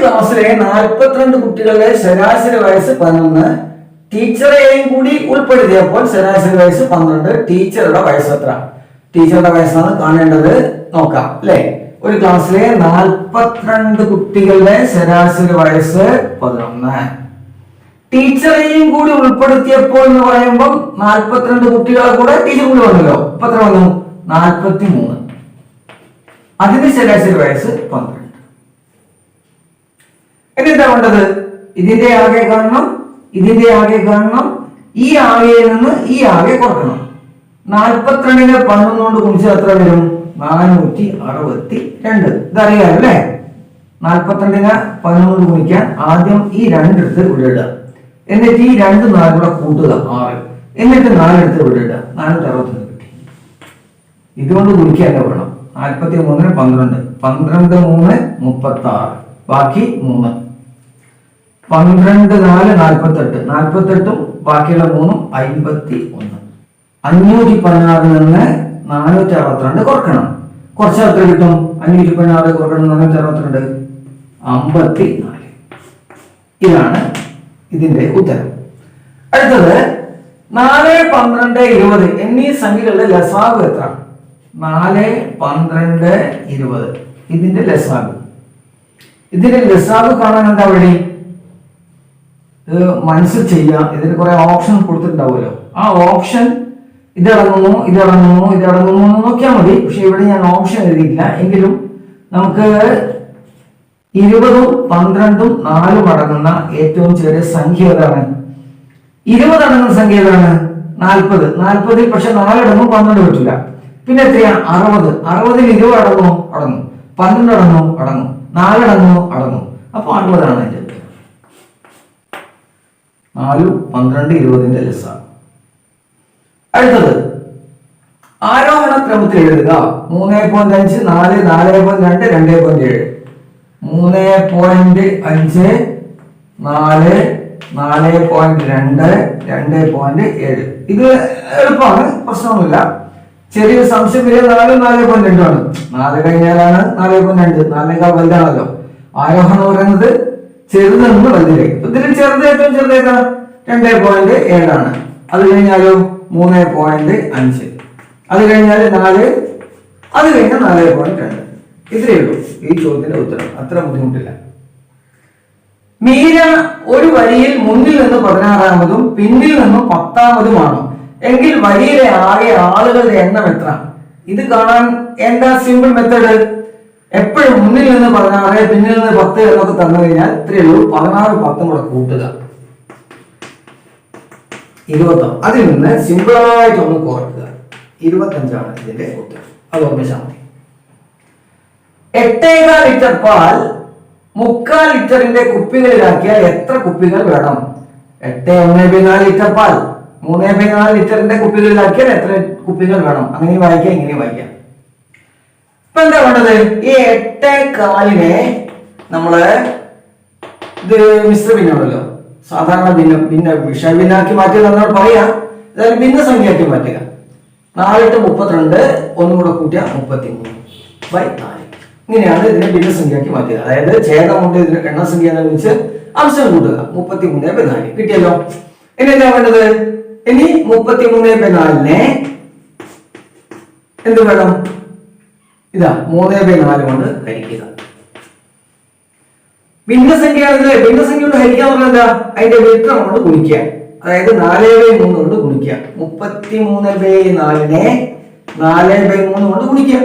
ക്ലാസ്സിലെ 42 കുട്ടികളുടെ ശരാശരി വയസ്സ് 11. ടീച്ചറെയും കൂടി ഉൾപ്പെടുത്തിയപ്പോൾ ശരാശരി വയസ്സ് 12. ടീച്ചറുടെ വയസ്സ് എത്ര? ടീച്ചറുടെ വയസ്സാണ് കാണേണ്ടത്. നോക്കാം അല്ലെ. ഒരു ക്ലാസ്സിലെ 42 കുട്ടികളുടെ ശരാശരി വയസ്സ് 11. ടീച്ചറെയും കൂടി ഉൾപ്പെടുത്തിയപ്പോൾ എന്ന് പറയുമ്പോൾ 42 കുട്ടികളെ കൂടെ ടീച്ചർ കൂടി വന്നല്ലോ. ഇപ്പൊ എത്ര വന്നു? 43. അതിന്റെ ശരാശരി വയസ്സ് 12. എന്താ വേണ്ടത്? ഇതിന്റെ ആകെ കാണണം, ഇതിന്റെ ആകെ കാണണം. ഈ ആകെയിൽ നിന്ന് ഈ ആകെ കുറക്കണം. 42നെ 11 കൊണ്ട് ഗുണിച്ചാൽ എത്ര വരും? 462. ഇതറിയാം അല്ലേ? 42നെ 11 കൊണ്ട് ഗുണിക്കാൻ ആദ്യം ഈ 2 എടുത്ത് ഇവിടെ ഇടുക. എന്നിട്ട് ഈ 2 4 കൂടെ കൂട്ടുക 6. എന്നിട്ട് 4 എടുത്ത് ഇവിടെ ഇടുക. 462 കിട്ടി. ഇതുകൊണ്ട് ഗുണിക്കാൻ വേണം. 43ന് 12. 12 3 36. ബാക്കി 3. 12 4 48. 48ഉം ബാക്കിയുള്ള 3ഉം 51. 516 നിന്ന് 462 കുറക്കണം. കുറച്ചാൽ എത്ര കിട്ടും? 516 കുറക്കണം 462 54. ഇതാണ് ഇതിന്റെ ഉത്തരം. അടുത്തത് 4, 12, 20 എന്നീ സംഖ്യകളുടെ ലസാഗു എത്ര? 4, 12, 20 ഇതിന്റെ ലസാഗു. ഇതിന്റെ ലസാഗു കാണാൻ എന്താ വഴി? ഇത് മനസ്സിൽ ചെയ്യാം. ഇതിന് കുറെ ഓപ്ഷൻ കൊടുത്തിട്ടുണ്ടാവുമല്ലോ. ആ ഓപ്ഷൻ ഇതടങ്ങുന്നു, ഇതടങ്ങുന്നു, ഇതടങ്ങുന്നു എന്ന് നോക്കിയാൽ മതി. പക്ഷെ ഇവിടെ ഞാൻ ഓപ്ഷൻ എഴുതിയില്ല. എങ്കിലും നമുക്ക് 20ഉം 12ഉം 4ഉം അടങ്ങുന്ന ഏറ്റവും ചെറിയ സംഖ്യ ഏതാണ്? 20 അടങ്ങുന്ന സംഖ്യ ഏതാണ്? 40. 40ൽ പക്ഷെ 4 അടങ്ങും, 12 പറ്റില്ല. പിന്നെ എത്രയാ? 60. 60ൽ 20 അടങ്ങും, അടങ്ങും. 12 അടങ്ങും, അടങ്ങും. 4 അടങ്ങും, അടങ്ങും. അപ്പൊ 60 ആണ് എന്റെ ഉത്തരം. 4, 12, 20ന്റെ ലസാഗു. അടുത്തത് ആരോഹണ ക്രമത്തിൽ എഴുതുക. 3.5, 4, 4.2, 2.7. 3.5, 4, 4.2, 2.7. ഇത് എളുപ്പമാണ്, പ്രശ്നമൊന്നുമില്ല. ചെറിയൊരു സംശയം വരിക 4, 4.2 ആണ്. 4 കഴിഞ്ഞാലാണ് 4.2. 4നേക്കാൾ വലുതാണല്ലോ. ആരോഹണം പറയുന്നത് ചെറുതിൽ നിന്ന് വലുതിലേക്ക്. ഇതിൽ ചെറുത് ഏറ്റവും ചെറുതേക്കാ 2.7 ആണ്. അത് കഴിഞ്ഞാലോ 3.5. അത് കഴിഞ്ഞാൽ 4. അത് കഴിഞ്ഞാൽ 4.2. ഇത്രയേ ഉള്ളൂ ഈ ചോദ്യത്തിന്റെ ഉത്തരം. അത്ര ബുദ്ധിമുട്ടില്ല. മീര ഒരു വരിയിൽ മുന്നിൽ നിന്ന് 16-മതും പിന്നിൽ നിന്നും 10-മതുമാണ് എങ്കിൽ വരിയിലെ ആകെ ആളുകളുടെ എണ്ണം എത്ര? ഇത് കാണാൻ എന്താ സിമ്പിൾ മെത്തേഡ്? എപ്പോഴും മുന്നിൽ നിന്ന് 16, പിന്നിൽ നിന്ന് 10 എന്നൊക്കെ തന്നു കഴിഞ്ഞാൽ ഇത്രയേ ഉള്ളൂ. 16, 10 കൂടെ കൂട്ടുക 20. അതിൽ നിന്ന് സിമ്പിളായിട്ട് ഒന്ന് കുറക്കുക. 25ആണ് ഇതിന്റെ ഉത്തരം. അത് ഓർമ്മിച്ചാൽ മതി. 8.25 ലിറ്റർ പാൽ 3/4 ലിറ്ററിന്റെ കുപ്പികളിലാക്കിയാൽ എത്ര കുപ്പികൾ വേണം? 8.14 ലിറ്റർ പാൽ 3.4 ലിറ്ററിന്റെ കുപ്പികളിലാക്കിയാൽ എത്ര കുപ്പികൾ വേണം? അങ്ങനെ വായിക്കാം, ഇങ്ങനെ വായിക്കാം. ഇപ്പൊ എന്താ വേണ്ടത്? ഈ 8.25നെ നമ്മള് ഇത് മിശ്ര ഭിന്നമാണല്ലോ. സാധാരണ ഭിന്ന വിഷയഭിന്നാക്കി മാറ്റുക നമ്മൾ പറയാം. അതായത് ഭിന്നസംഖ്യയാക്കി മാറ്റുക. 4 × 32, ഒന്നും കൂടെ കൂട്ടിയ 33/4. ഇങ്ങനെയാണ് ഇതിനെ ഭിന്നസംഖ്യയാക്കി മാറ്റുക. അതായത് ഛേദം കൊണ്ട് ഇതിന് എണ്ണസംഖ്യ വെച്ച് അംശം കൂട്ടുക. 33/4 കിട്ടിയല്ലോ. ഇനി എന്താ വേണ്ടത്? ഇനി 33/4നെ എന്ത് വേണം? ഇതാ 3/4 കൊണ്ട് ഹരിക്കുക. ഭിന്നസംഖ്യയാണെങ്കിലേ ഭിന്നസംഖ്യ കൊണ്ട് ഹരിക്കുക എന്ന് പറഞ്ഞാൽ എന്താ? അതിന്റെ വിൽക്രം കൊണ്ട് ഗുണിക്കുക. അതായത് 4/3 കൊണ്ട് ഗുണിക്കുക. 33/4നെ 4/3 കൊണ്ട് ഗുണിക്കുക.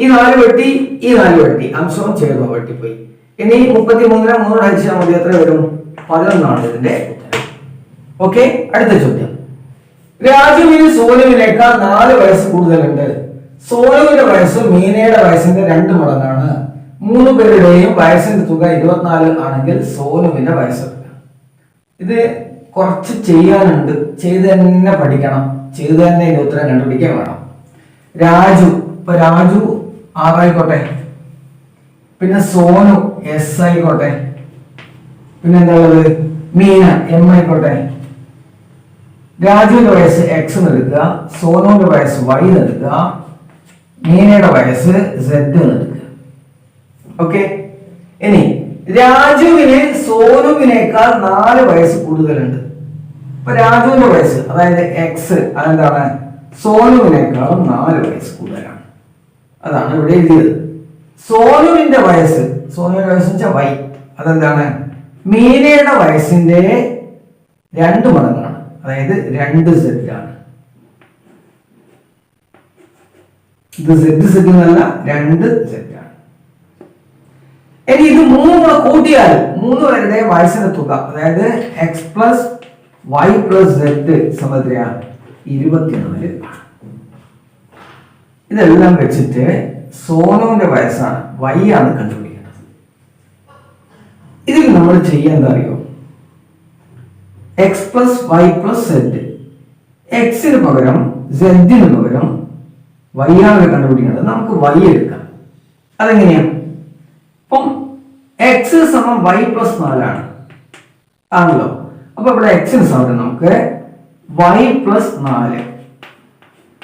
ഈ 4 വെട്ടി, ഈ 4 വെട്ടി, അംശവും ഛേദവും വെട്ടിപ്പോയി. ഇനി 33നെ 3 ഹരിച്ചാൽ മതി. എത്ര വരും? 11ആണ് ഇതിന്റെ ഉത്തരം. ഓക്കെ. അടുത്ത ചോദ്യം. രാജുവിന് സോനുവിനേക്കാൾ 4 വയസ്സ് കൂടുതലുണ്ട്. സോനുവിന്റെ വയസ്സ് മീനയുടെ വയസ്സിന്റെ 2 മടങ്ങാണ്. 3 പേരുടെയും വയസ്സിന്റെ തുക 24 ആണെങ്കിൽ സോനുവിന്റെ വയസ്സ്. ഇത് കുറച്ച് ചെയ്യാനുണ്ട്. ചെയ്ത് തന്നെ പഠിക്കണം. ചെയ്ത് തന്നെ ഇതിന്റെ ഉത്തരം കണ്ടുപിടിക്കാൻ വേണം. രാജു, ഇപ്പൊ രാജു 6 ആയിക്കോട്ടെ. പിന്നെ സോനു S ആയിക്കോട്ടെ. പിന്നെ എന്താ ഉള്ളത്? മീന M ആയിക്കോട്ടെ. രാജുവിന്റെ വയസ്സ് X എന്ന് എടുക്കുക. സോനുവിന്റെ വയസ്സ് Y എന്ന് എടുക്കുക. മീനയുടെ വയസ്സ് Z എന്ന് എടുക്കുക. ഓക്കെ. ഇനി രാജുവിന് സോനുവിനേക്കാൾ 4 വയസ്സ് കൂടുതലുണ്ട്. ഇപ്പൊ രാജുവിന്റെ വയസ്സ് അതായത് എക്സ് അതെന്താണ്, സോനുവിനേക്കാളും 4 വയസ്സ് കൂടുതലാണ്. അതാണ് ഇവിടെ എഴുതിയത്. സോനുവിന്റെ വയസ്സ് വെച്ചാൽ വൈ, അതെന്താണ്, മീനയുടെ വയസ്സിന്റെ 2 മടങ്ങാണ്, അതായത് 2 സെറ്റ് ആണ്. ഇത് സെറ്റ് എന്നല്ല, 2 സെറ്റ് ആണ്. ഇനി ഇത് 3 കൂടെ കൂട്ടിയാൽ 3 പേരുടെ വയസ്സിന്റെ തുക, അതായത് x plus Y plus z സമത്രയാണ് 24 ആണ്. ഇതെല്ലാം വെച്ചിട്ട് സോനുവിന്റെ വയസ്സാണ്, വൈ ആണ് കണ്ടുപിടിക്കേണ്ടത്. ഇതിൽ നമ്മൾ ചെയ്യാൻ എന്താ അറിയോ, X plus Y plus Z, എക്സിന് പകരം സെഡിന് പകരം വൈ ആണ് കണ്ടുപിടിക്കേണ്ടത്. നമുക്ക് വൈ എടുക്കാം. അതെങ്ങനെയാ, അപ്പം എക്സ് സമം വൈ പ്ലസ് 4 ആണല്ലോ. അപ്പൊ ഇവിടെ എക്സിന് സമയം നമുക്ക് Y plus 4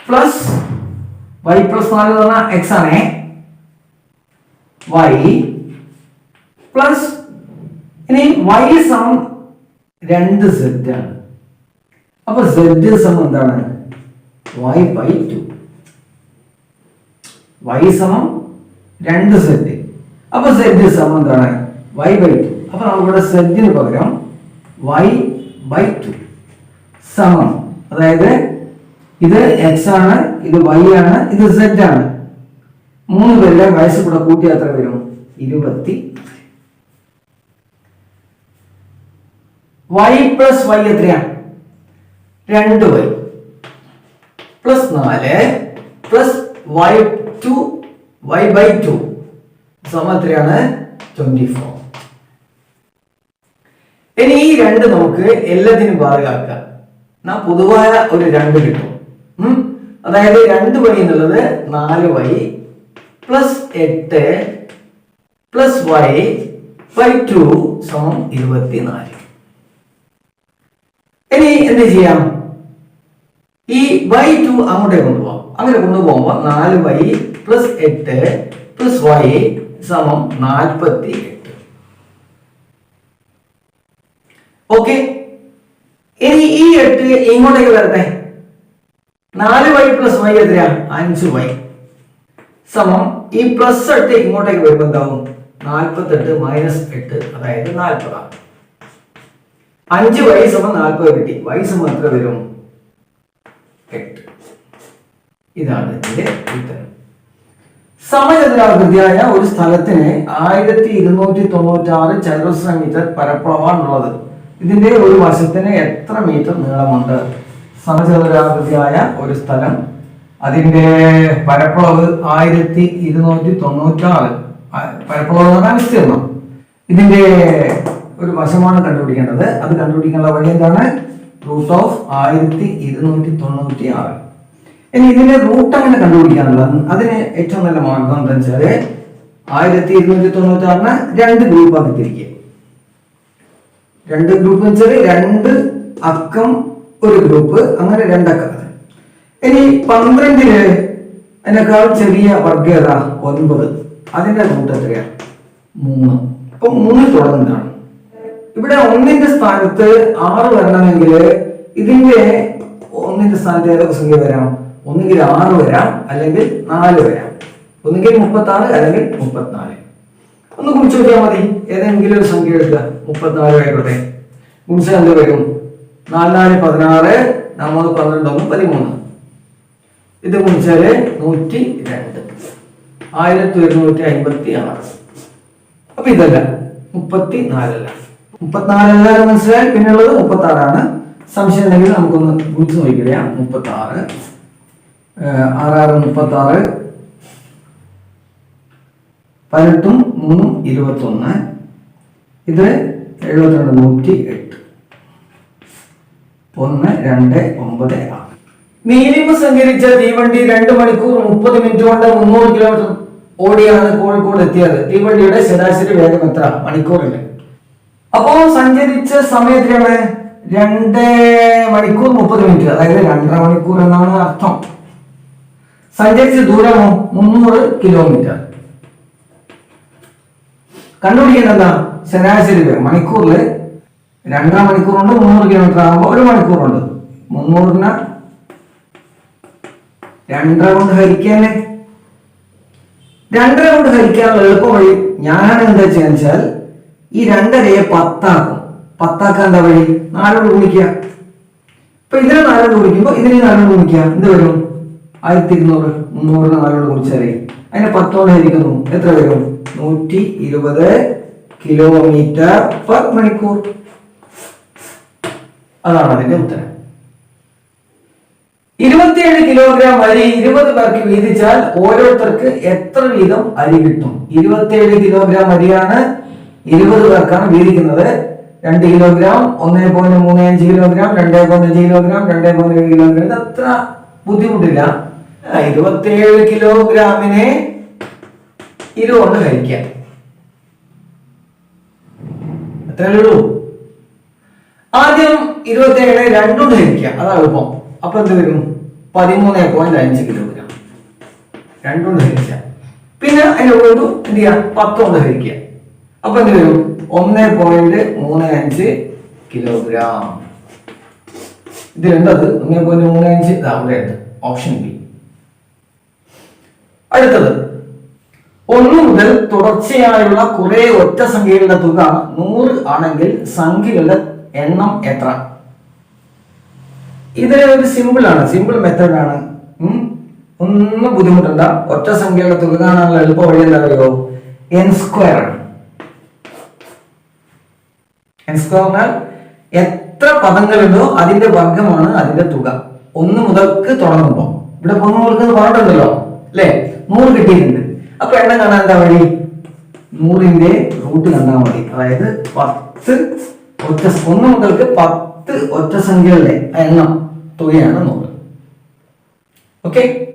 plus Y plus 4 എന്ന് പറഞ്ഞാൽ എക്സ് ആണേ, വൈ പ്ലസ് ഇനി വൈ സമം 2 സെറ്റ് ആണ്. അപ്പൊ സെഡ് സമം എന്താണ്, വൈ ബൈ 2. വൈ സമം 2 സെറ്റ്, അപ്പൊ സെഡ് സമം എന്താണ്, വൈ ബൈ 2. അപ്പൊ നമ്മളിവിടെ സെഡിന് പകരം വൈ ബൈ 2 സമം, അതായത് ഇത് എക്സ് ആണ്, ഇത് വൈ ആണ്, ഇത് സെഡ് ആണ്. 3 പേരുടെ വയസ്സ് കൂടെ കൂട്ടി എത്ര വരും, 24. വൈ പ്ലസ് വൈ എത്രയാണ്, 2y plus 4 plus Y 2 Y by 2 സമം എത്രയാണ്, 24. ഇനി ഈ 2 നമുക്ക് എല്ലാത്തിനും ബാധകമാക്കാം. പൊതുവായ ഒരു 2 കിട്ടും. അതായത് 2y എന്നുള്ളത് 4y plus 8 plus Y by 2 സമം 24. ഇനി എന്ത് ചെയ്യാം, ഈ ബൈ 2 അങ്ങോട്ടേക്ക് കൊണ്ടുപോകാം. അങ്ങനെ കൊണ്ടുപോകുമ്പോൾ 4y പ്ലസ് 8 പ്ലസ് വൈ സമം 48. ഓക്കെ, ഇനി ഈ 8 ഇങ്ങോട്ടേക്ക് വരട്ടെ. 4y പ്ലസ് വൈ എത്രയാ, 5y സമം ഈ പ്ലസ് 8 ഇങ്ങോട്ടേക്ക് വരുമ്പോൾ എന്താവും, 48 മൈനസ് 8 അതായത് 40. 5y സമം 40 കിട്ടി. y സമം എത്ര വരും, 8. ഇതാണ് ഇതിന്റെ ഉത്തരം. സമചതുരാകൃതിയായ ഒരു സ്ഥലത്തിന് 1296 ചതുരശ്ര മീറ്റർ പരപ്പളവാണുള്ളത്. ഇതിന്റെ ഒരു വശത്തിന് എത്ര മീറ്റർ നീളമുണ്ട്? സമചതുരാകൃതിയായ ഒരു സ്ഥലം, അതിന്റെ പരപ്പളവ് 1296. പരപ്പളവ് എന്ന് പറഞ്ഞാൽ വിസ്തീർണം. ഇതിന്റെ ഒരു വശമാണ് കണ്ടുപിടിക്കേണ്ടത്. അത് കണ്ടുപിടിക്കാനുള്ള വഴി എന്താണ്, റൂട്ട് ഓഫ് 1296. ഇനി ഇതിന്റെ റൂട്ട് അങ്ങനെ കണ്ടുപിടിക്കാനുള്ളത്, അതിന് ഏറ്റവും നല്ല മാർഗം എന്താ വെച്ചാല് 1296 2 ഗ്രൂപ്പ് ആക്കി തിരിക്കുക. 2 ഗ്രൂപ്പ് എന്ന് വെച്ചാൽ 2 അക്കം ഒരു ഗ്രൂപ്പ്, അങ്ങനെ 2 അക്കം. ഇനി 12 അതിനേക്കാൾ ചെറിയ വർഗ്ഗം ഏതാ, 9. അതിന്റെ റൂട്ട് എത്രയാ, 3. അപ്പൊ 3 തുടങ്ങുന്നതാണ്. ഇവിടെ 1ന്റെ സ്ഥാനത്ത് 6 വരണമെങ്കിൽ ഇതിന്റെ 1ന്റെ സ്ഥാനത്ത് ഏതൊക്കെ സംഖ്യ വരാം, ഒന്നുകിൽ 6 വരാം, അല്ലെങ്കിൽ 4 വരാം. ഒന്നുകിൽ 36 അല്ലെങ്കിൽ 34. ഒന്ന് കുറിച്ച് നോക്കിയാൽ മതി. ഏതെങ്കിലും ഒരു സംഖ്യ എടുക്കുക, 34 ആയിക്കോട്ടെ. ഗുണിച്ചാൽ എന്ത് വരും, 4 4 16, 4 12 13. ഇത് ഗുണിച്ചാല് 102, 1256. അപ്പൊ ഇതല്ല 34 34 മനസ്സിലായി. പിന്നെയുള്ളത് 36 ആണ്. സംശയം ഉണ്ടെങ്കിൽ നമുക്കൊന്ന് ഗുണിച്ച് നോക്കിക്കറിയാം. 36 6 36, 18 3 21, ഇത് 72 108, 1 2 9 6. നീലിമ സഞ്ചരിച്ച തീവണ്ടി 2 മണിക്കൂർ 30 മിനിറ്റ് കൊണ്ട് 300 കിലോമീറ്റർ ഓടിയാണ് കോഴിക്കോട് എത്തിയത്. തീവണ്ടിയുടെ ശരാശരി വേഗം എത്ര മണിക്കൂറിൽ? അപ്പോ സഞ്ചരിച്ച സമയം എത്രയാണ്, 2 മണിക്കൂർ 30 മിനിറ്റ്, അതായത് 2.5 മണിക്കൂർ എന്നാണ് അർത്ഥം. സഞ്ചരിച്ച ദൂരമോ 300 കിലോമീറ്റർ. കണ്ടുപിടിക്കേണ്ട എന്താ? ശരാശരി വേഗം. മണിക്കൂറിൽ 2 മണിക്കൂറുണ്ട്, 300 കിലോമീറ്റർ ആകുമ്പോൾ 1 മണിക്കൂറുണ്ട്. 300നെ 2 കൊണ്ട് ഹരിക്കാനേ. 2 കൊണ്ട് ഹരിക്കാനുള്ള എളുപ്പ വഴി ഞാൻ എന്താ ചെയ്യാന്ന് വെച്ചാൽ ഈ 2.5 10 10 എന്താ വഴി? 4 കൊണ്ട് ഗുണിക്കുക. ഇപ്പൊ ഇതിനെ 4 കൊണ്ട് ഗുണിക്കുമ്പോ ഇതിനെ 4 കൊണ്ട് ഗുണിക്കുക. എന്ത് വരും? 1200. 300നെ 4 കൊണ്ട് ഗുണിച്ചാലേ അതിനെ 10 കൊണ്ട് ഹരിക്കുന്നു. എത്ര വരും? 120 കിലോമീറ്റർ പെർ മണിക്കൂർ. അതാണ് അതിന്റെ ഉത്തരം. 27 കിലോഗ്രാം അരി 20 പേർക്ക് വീതിച്ചാൽ ഓരോരുത്തർക്ക് എത്ര വീതം അരി കിട്ടും? 27 കിലോഗ്രാം അരിയാണ് 20 പേർക്കാണ് വീതിക്കുന്നത്. 2 കിലോഗ്രാം, 1.35 കിലോഗ്രാം, 2.5 കിലോഗ്രാം, 2.7 കിലോഗ്രാം. ഇത് അത്ര ബുദ്ധിമുട്ടില്ല. 27 കിലോഗ്രാമിനെ 20 കൊണ്ട് ഹരിക്കാം. അത്രയല്ലേ ഉള്ളൂ. ആദ്യം 27 2 കൊണ്ട് ഹരിക്കാം. അതാണ് എളുപ്പം. അപ്പൊ എന്ത് വരും? 13.5 കിലോഗ്രാം 2 കൊണ്ട് ഹരിക്കാം. പിന്നെ അതിന്റെ ഒരു എന്ത് ചെയ്യാം? 10 കൊണ്ട് ഹരിക്കാം. അപ്പൊ എന്ത് വരും? 1.35 കിലോഗ്രാം. ഇതിലുണ്ടത് 1.35. അവിടെ ഉണ്ട് ഓപ്ഷൻ ബി. അടുത്തത് 1 മുതൽ തുടർച്ചയായുള്ള കുറെ ഒറ്റ സംഖ്യകളുടെ തുക 100 ആണെങ്കിൽ സംഖ്യകളുടെ എണ്ണം എത്ര? ഇതിന് ഒരു സിമ്പിൾ ആണ്, സിമ്പിൾ മെത്തേഡ് ആണ്. ഒന്നും ബുദ്ധിമുട്ടണ്ട. ഒറ്റ സംഖ്യയുടെ തുക കാണാനുള്ള എളുപ്പ വഴി എന്താ അറിയോ? n സ്ക്വയർ ആണ്. n സ്ക്വയർ എന്നാൽ എത്ര പദങ്ങളുണ്ടോ അതിന്റെ വർഗമാണ് അതിന്റെ തുക. 1 മുതൽക്ക് തുടങ്ങുമ്പോ ഇവിടെ 1 മുതൽക്ക് പറഞ്ഞിട്ടുണ്ടല്ലോ അല്ലെ? 100 കിട്ടിയിട്ടുണ്ട്. അപ്പൊ എണ്ണം കാണാൻ എന്താ വഴി? 100ന്റെ റൂട്ട് കണ്ടാൽ മതി. അതായത് 10 1 മുതൽക്ക് 10 ഒറ്റ സംഖ്യകളുടെ എണ്ണം തുകയാണ് 100. ഓക്കെ.